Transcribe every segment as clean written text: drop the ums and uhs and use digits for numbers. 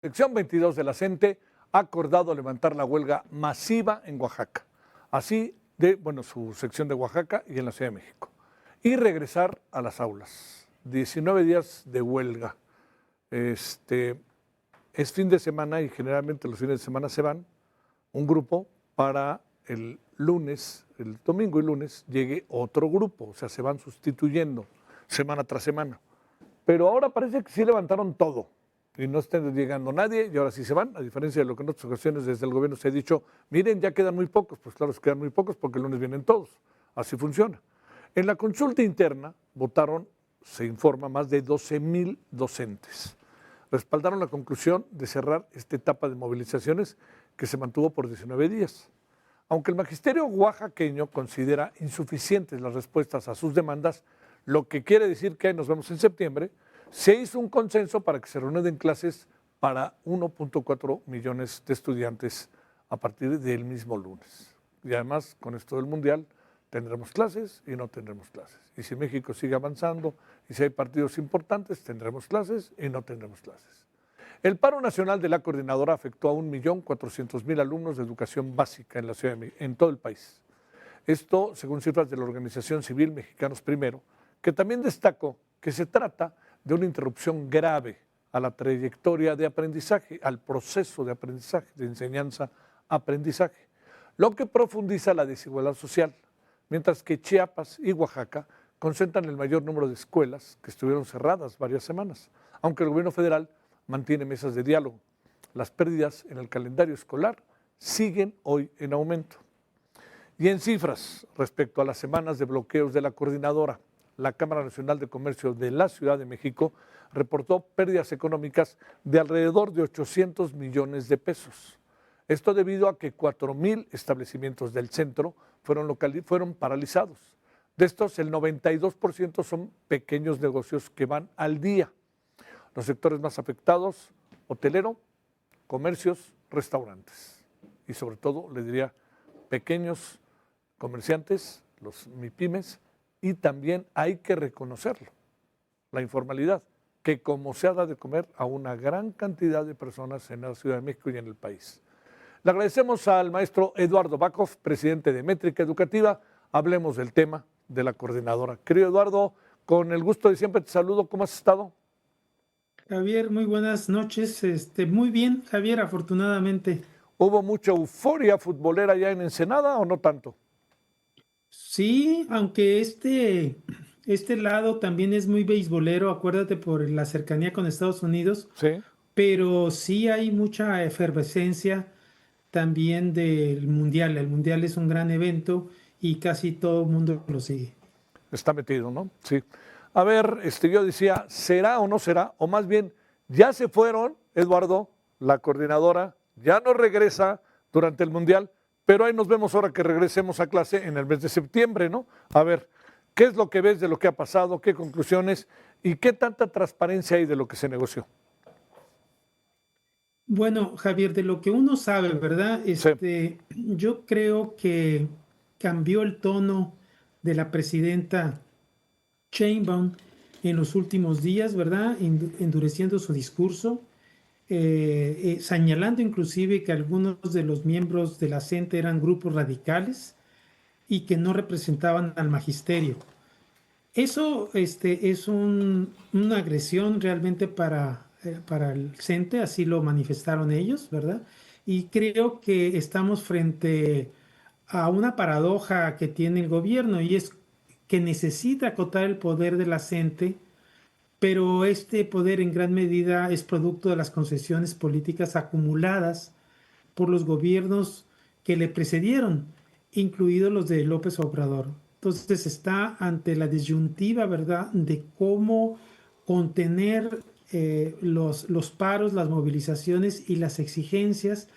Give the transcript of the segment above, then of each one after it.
Sección 22 de la CENTE ha acordado levantar la huelga masiva en Oaxaca, así de, su sección de Oaxaca y en la Ciudad de México, y regresar a las aulas. 19 días de huelga. Es fin de semana y generalmente los fines de semana se van un grupo para el lunes, el domingo y lunes llegue otro grupo, o sea, se van sustituyendo semana tras semana. Pero ahora parece que sí levantaron todo y no está llegando nadie y ahora sí se van, a diferencia de lo que en otras ocasiones desde el gobierno se ha dicho, miren, ya quedan muy pocos. Pues claro, quedan muy pocos porque el lunes vienen todos, así funciona. En la consulta interna votaron, se informa, más de 12,000 docentes. Respaldaron la conclusión de cerrar esta etapa de movilizaciones que se mantuvo por 19 días. Aunque el magisterio oaxaqueño considera insuficientes las respuestas a sus demandas, lo que quiere decir que nos vemos en septiembre, se hizo un consenso para que se reanuden clases para 1.4 millones de estudiantes a partir del mismo lunes. Y además, con esto del Mundial, tendremos clases y no tendremos clases. Y si México sigue avanzando y si hay partidos importantes, tendremos clases y no tendremos clases. El paro nacional de la coordinadora afectó a 1.400.000 alumnos de educación básica en la Ciudad de México, en todo el país. Esto, según cifras de la Organización Civil Mexicanos Primero, que también destacó que se trata de una interrupción grave a la trayectoria de aprendizaje, al proceso de aprendizaje, de enseñanza-aprendizaje, lo que profundiza la desigualdad social, mientras que Chiapas y Oaxaca concentran el mayor número de escuelas que estuvieron cerradas varias semanas, aunque el gobierno federal mantiene mesas de diálogo. Las pérdidas en el calendario escolar siguen hoy en aumento. Y en cifras, respecto a las semanas de bloqueos de la coordinadora, la Cámara Nacional de Comercio de la Ciudad de México reportó pérdidas económicas de alrededor de 800 millones de pesos. Esto debido a que 4,000 establecimientos del centro fueron paralizados. De estos, el 92% son pequeños negocios que van al día. Los sectores más afectados, hotelero, comercios, restaurantes. Y sobre todo, le diría, pequeños comerciantes, los MIPYMES, y también hay que reconocerlo, la informalidad, que como se ha dado de comer a una gran cantidad de personas en la Ciudad de México y en el país. Le agradecemos al maestro Eduardo Backhoff, presidente de Métrica Educativa. Hablemos del tema de la coordinadora. Querido Eduardo, con el gusto de siempre te saludo. ¿Cómo has estado? Javier, muy buenas noches. Muy bien, Javier, afortunadamente. ¿Hubo mucha euforia futbolera ya en Ensenada o no tanto? Sí, aunque este lado también es muy beisbolero, acuérdate por la cercanía con Estados Unidos, Sí. pero sí hay mucha efervescencia también del Mundial. El Mundial es un gran evento y casi todo el mundo lo sigue. Está metido, ¿no? Sí. A ver, yo decía, ¿será o no será? O más bien, ya se fueron, Eduardo, la coordinadora, ya no regresa durante el Mundial, pero ahí nos vemos ahora que regresemos a clase en el mes de septiembre, ¿no? A ver, ¿qué es lo que ves de lo que ha pasado? ¿Qué conclusiones? ¿Y qué tanta transparencia hay de lo que se negoció? Bueno, Javier, de lo que uno sabe, ¿verdad? Sí. Yo creo que cambió el tono de la presidenta Sheinbaum en los últimos días, ¿verdad? Endureciendo su discurso, señalando inclusive que algunos de los miembros de la CENTE eran grupos radicales y que no representaban al magisterio. Eso es una agresión realmente para el CENTE, así lo manifestaron ellos, ¿verdad? Y creo que estamos frente a una paradoja que tiene el gobierno y es que necesita acotar el poder de la CENTE, pero este poder en gran medida es producto de las concesiones políticas acumuladas por los gobiernos que le precedieron, incluidos los de López Obrador. Entonces está ante la disyuntiva, ¿verdad?, de cómo contener los paros, las movilizaciones y las exigencias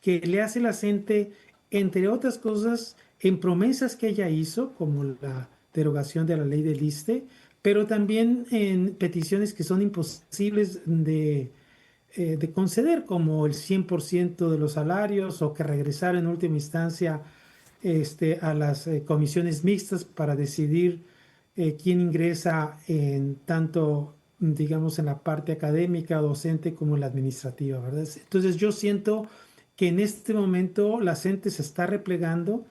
que le hace la CENTE, entre otras cosas, en promesas que ella hizo, como la derogación de la ley del ISSSTE, pero también en peticiones que son imposibles de conceder, como el 100% de los salarios o que regresar en última instancia a las comisiones mixtas para decidir quién ingresa en tanto digamos, en la parte académica, docente, como en la administrativa, ¿verdad? Entonces yo siento que en este momento la gente se está replegando.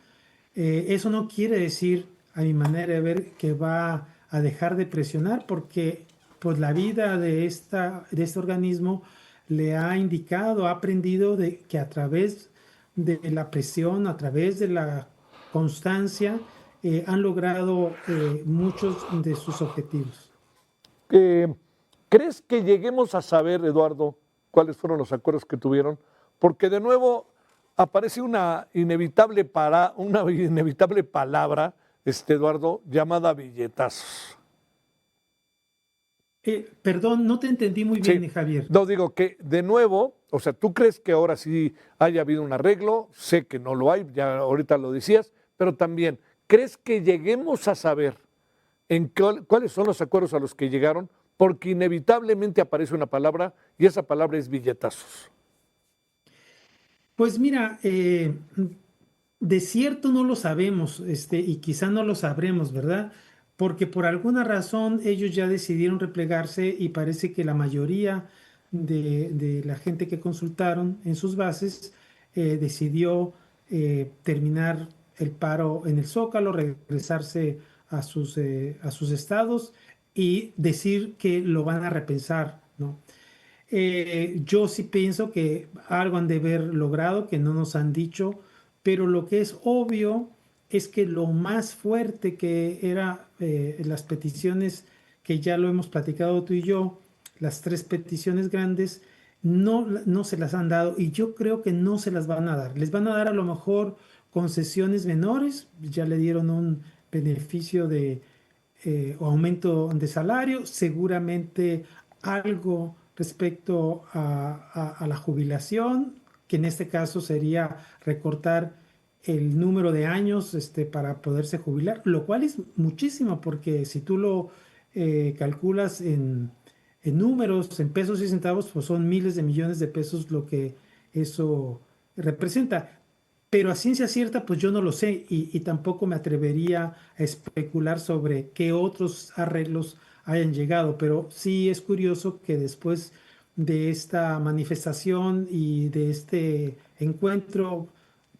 Eso no quiere decir, a mi manera de ver, que va a dejar de presionar, porque pues la vida de este organismo le ha indicado, ha aprendido de que a través de la presión, a través de la constancia, han logrado muchos de sus objetivos. Eh, ¿Crees que lleguemos a saber, Eduardo, cuáles fueron los acuerdos que tuvieron? Porque de nuevo aparece una inevitable palabra, Eduardo, llamada billetazos. Perdón, no te entendí muy Sí, bien, Javier. no digo que de nuevo, o sea, ¿tú crees que ahora sí haya habido un arreglo? Sé que no lo hay, ya ahorita lo decías, pero también, ¿crees que lleguemos a saber cuáles son los acuerdos a los que llegaron? Porque inevitablemente aparece una palabra y esa palabra es billetazos. Pues mira, de cierto no lo sabemos, y quizá no lo sabremos, ¿verdad? Porque por alguna razón ellos ya decidieron replegarse y parece que la mayoría de la gente que consultaron en sus bases decidió terminar el paro en el Zócalo, regresarse a sus estados y decir que lo van a repensar, ¿no? Yo sí pienso que algo han de haber logrado que no nos han dicho, pero lo que es obvio es que lo más fuerte que era las peticiones que ya lo hemos platicado tú y yo, las tres peticiones grandes, no se las han dado y yo creo que no se las van a dar. Les van a dar a lo mejor concesiones menores, ya le dieron un beneficio de o aumento de salario, seguramente algo respecto a la jubilación, que en este caso sería recortar el número de años para poderse jubilar, lo cual es muchísimo, porque si tú lo calculas en números, en pesos y centavos, pues son miles de millones de pesos lo que eso representa. Pero a ciencia cierta, pues yo no lo sé y tampoco me atrevería a especular sobre qué otros arreglos hayan llegado. Pero sí es curioso que después de esta manifestación y de este encuentro,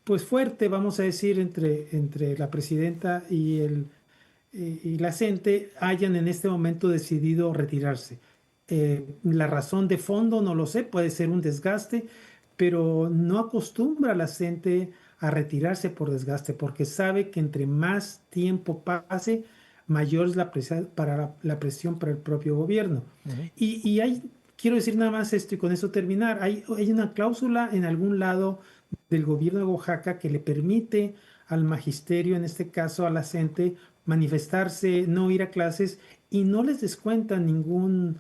pues fuerte, vamos a decir, entre la presidenta y la gente, hayan en este momento decidido retirarse. La razón de fondo no lo sé, puede ser un desgaste, pero no acostumbra a la gente a retirarse por desgaste, porque sabe que entre más tiempo pase, mayor es la presión la presión para el propio gobierno. Ujú. Y quiero decir nada más esto y con eso terminar, hay una cláusula en algún lado del gobierno de Oaxaca que le permite al magisterio, en este caso a la gente, manifestarse, no ir a clases y no les descuentan ningún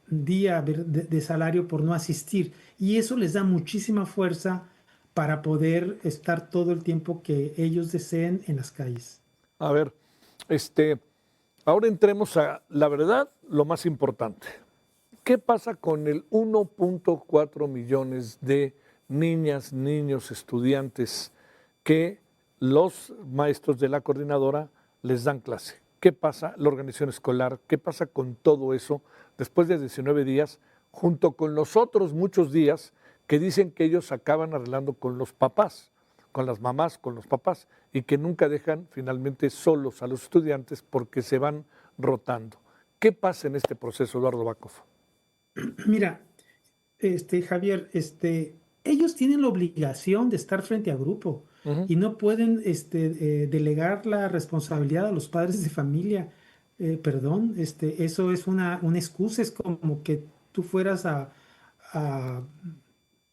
día de salario por no asistir. Y eso les da muchísima fuerza para poder estar todo el tiempo que ellos deseen en las calles. A ver, este, ahora entremos a la verdad, lo más importante. ¿Qué pasa con el 1.4 millones de niñas, niños, estudiantes que los maestros de la coordinadora les dan clase? ¿Qué pasa la organización escolar? ¿Qué pasa con todo eso después de 19 días, junto con los otros muchos días que dicen que ellos acaban arreglando con los papás, con las mamás, con los papás, y que nunca dejan finalmente solos a los estudiantes porque se van rotando? ¿Qué pasa en este proceso, Eduardo Bacoff? Mira, Javier, ellos tienen la obligación de estar frente a grupo Ujú. y no pueden delegar la responsabilidad a los padres de familia. Perdón, eso es una excusa, es como que tú fueras a,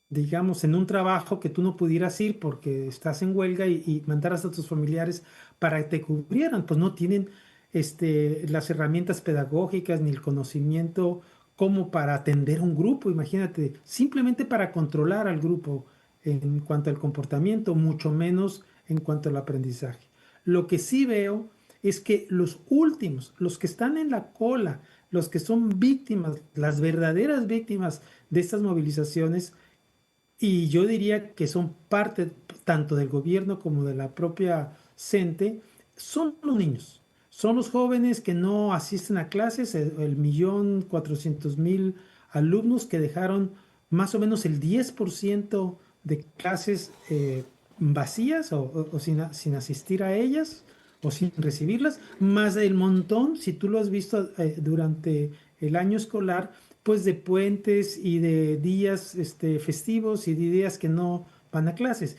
digamos, en un trabajo que tú no pudieras ir porque estás en huelga y mandaras a tus familiares para que te cubrieran, pues no tienen las herramientas pedagógicas ni el conocimiento como para atender un grupo, imagínate, simplemente para controlar al grupo en cuanto al comportamiento, mucho menos en cuanto al aprendizaje. Lo que sí veo es que los últimos, los que están en la cola, los que son víctimas, las verdaderas víctimas de estas movilizaciones, y yo diría que son parte tanto del gobierno como de la propia CENTE, son los niños. Son los jóvenes que no asisten a clases, el 1.400.000 alumnos que dejaron más o menos el 10% de clases vacías o sin asistir a ellas o sin recibirlas, más el montón, si tú lo has visto durante el año escolar, pues de puentes y de días festivos y de días que no van a clases.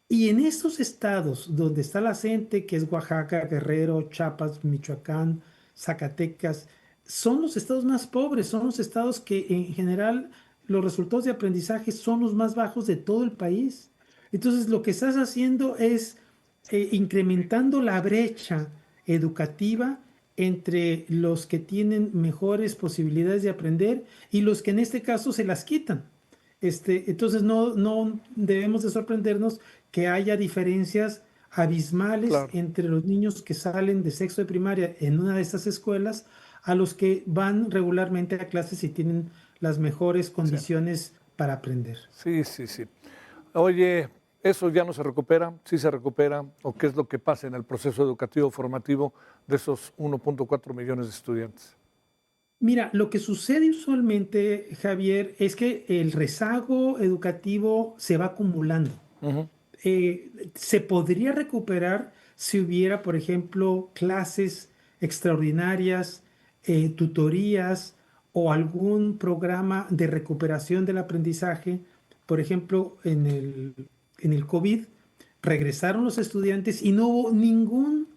Y en estos estados donde está la gente, que es Oaxaca, Guerrero, Chiapas, Michoacán, Zacatecas, son los estados más pobres, son los estados que en general los resultados de aprendizaje son los más bajos de todo el país. Entonces, lo que estás haciendo es incrementando la brecha educativa entre los que tienen mejores posibilidades de aprender y los que en este caso se las quitan. Entonces no debemos de sorprendernos que haya diferencias abismales Claro. entre los niños que salen de sexto de primaria en una de estas escuelas a los que van regularmente a clases y tienen las mejores Sí, condiciones para aprender. sí, sí, sí. Oye, ¿eso ya no se recupera? ¿Sí se recupera? ¿O qué es lo que pasa en el proceso educativo formativo de esos 1.4 millones de estudiantes? Mira, lo que sucede usualmente, Javier, es que el rezago educativo se va acumulando. Ujú. Se podría recuperar si hubiera, por ejemplo, clases extraordinarias, tutorías o algún programa de recuperación del aprendizaje. Por ejemplo, en el COVID regresaron los estudiantes y no hubo ningún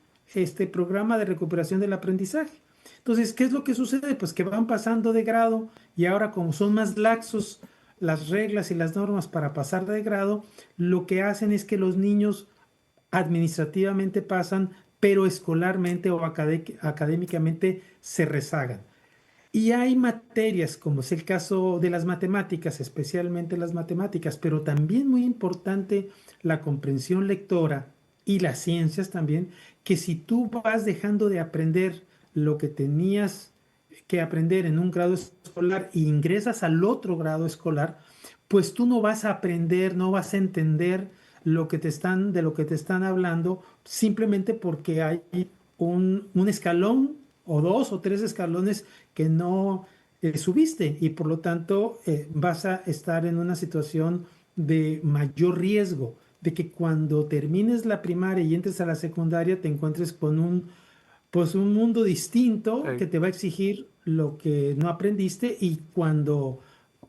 programa de recuperación del aprendizaje. Entonces, ¿qué es lo que sucede? Pues que van pasando de grado y ahora como son más laxos las reglas y las normas para pasar de grado, lo que hacen es que los niños administrativamente pasan, pero escolarmente o académicamente se rezagan. Y hay materias, como es el caso de las matemáticas, especialmente las matemáticas, pero también muy importante la comprensión lectora y las ciencias también, que si tú vas dejando de aprender lo que tenías que aprender en un grado escolar e ingresas al otro grado escolar, pues tú no vas a aprender, no vas a entender de lo que te están hablando, simplemente porque hay un escalón o dos o tres escalones que no subiste y por lo tanto vas a estar en una situación de mayor riesgo de que cuando termines la primaria y entres a la secundaria te encuentres con un mundo distinto Ey, que te va a exigir lo que no aprendiste y cuando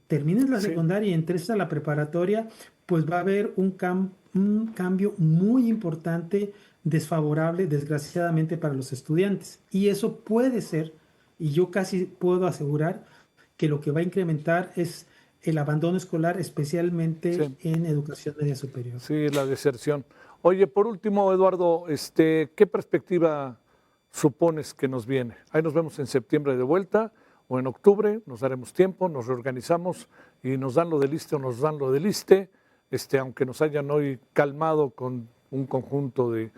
termines la sí, secundaria y entres a la preparatoria, pues va a haber un cambio muy importante, desfavorable, desgraciadamente, para los estudiantes. Y eso puede ser, y yo casi puedo asegurar, que lo que va a incrementar es el abandono escolar, especialmente sí, en educación media superior. sí, la deserción. Oye, por último, Eduardo, ¿qué perspectiva supones que nos viene? Ahí nos vemos en septiembre de vuelta o en octubre, nos daremos tiempo, nos reorganizamos y nos dan lo del ISSSTE o nos dan lo del ISSSTE, aunque nos hayan hoy calmado con un conjunto de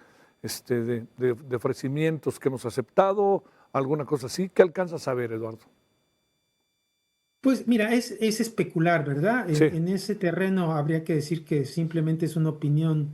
ofrecimientos que hemos aceptado, alguna cosa así. ¿Qué alcanzas a ver, Eduardo? Pues mira, es especular, ¿verdad? Sí, En ese terreno habría que decir que simplemente es una opinión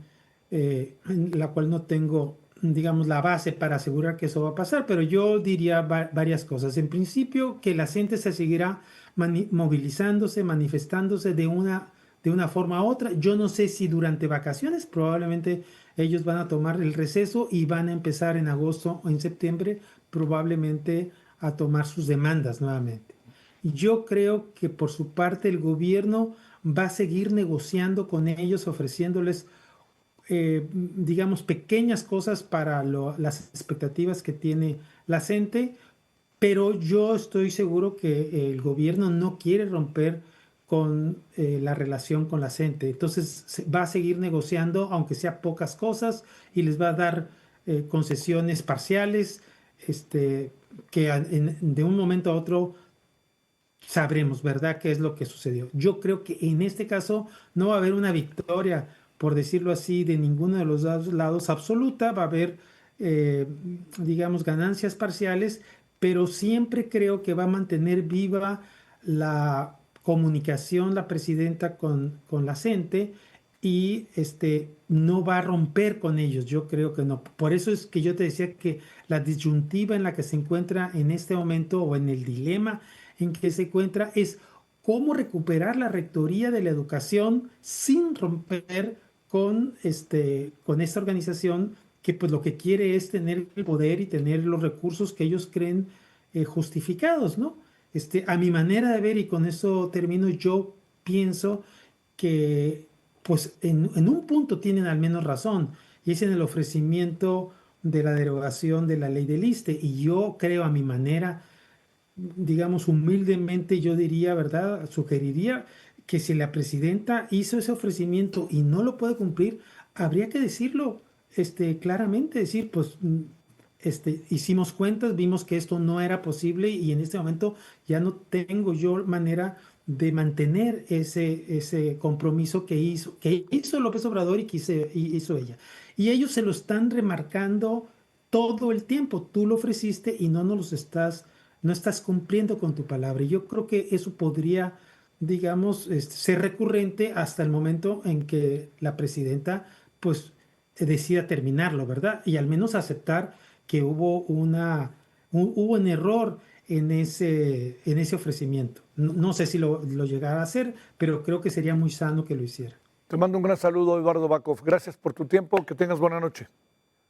en la cual no tengo, digamos, la base para asegurar que eso va a pasar, pero yo diría varias cosas. En principio, que la gente se seguirá movilizándose, manifestándose de una forma u otra. Yo no sé si durante vacaciones, probablemente ellos van a tomar el receso y van a empezar en agosto o en septiembre, probablemente a tomar sus demandas nuevamente. Yo creo que por su parte el gobierno va a seguir negociando con ellos, ofreciéndoles, digamos, pequeñas cosas para las expectativas que tiene la gente, pero yo estoy seguro que el gobierno no quiere romper con la relación con la gente. Entonces va a seguir negociando, aunque sea pocas cosas, y les va a dar concesiones parciales, que de un momento a otro sabremos, ¿verdad?, qué es lo que sucedió. Yo creo que en este caso no va a haber una victoria, por decirlo así, de ninguno de los dos lados absoluta, va a haber, digamos, ganancias parciales, pero siempre creo que va a mantener viva la comunicación la presidenta con la gente y no va a romper con ellos. Yo creo que no. Por eso es que yo te decía que la disyuntiva en la que se encuentra en este momento o en el dilema en que se encuentra es cómo recuperar la rectoría de la educación sin romper con esta organización que pues lo que quiere es tener el poder y tener los recursos que ellos creen justificados, ¿no? A mi manera de ver, y con eso termino, yo pienso que pues en un punto tienen al menos razón, y es en el ofrecimiento de la derogación de la ley del ISSSTE, y yo creo a mi manera, digamos humildemente, yo diría, ¿verdad? Sugeriría que si la presidenta hizo ese ofrecimiento y no lo puede cumplir, habría que decirlo claramente, decir, pues hicimos cuentas, vimos que esto no era posible y en este momento ya no tengo yo manera de mantener ese compromiso que hizo López Obrador y que hizo ella. Y ellos se lo están remarcando todo el tiempo. Tú lo ofreciste y no estás cumpliendo con tu palabra. Y yo creo que eso podría, digamos, ser recurrente hasta el momento en que la presidenta, pues, decida terminarlo, ¿verdad? Y al menos aceptar que hubo un error en ese ofrecimiento. No, no sé si lo llegara a hacer, pero creo que sería muy sano que lo hiciera. Te mando un gran saludo, Eduardo Backhoff. Gracias por tu tiempo. Que tengas buena noche.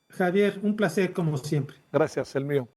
Javier, un placer como siempre. Gracias, el mío.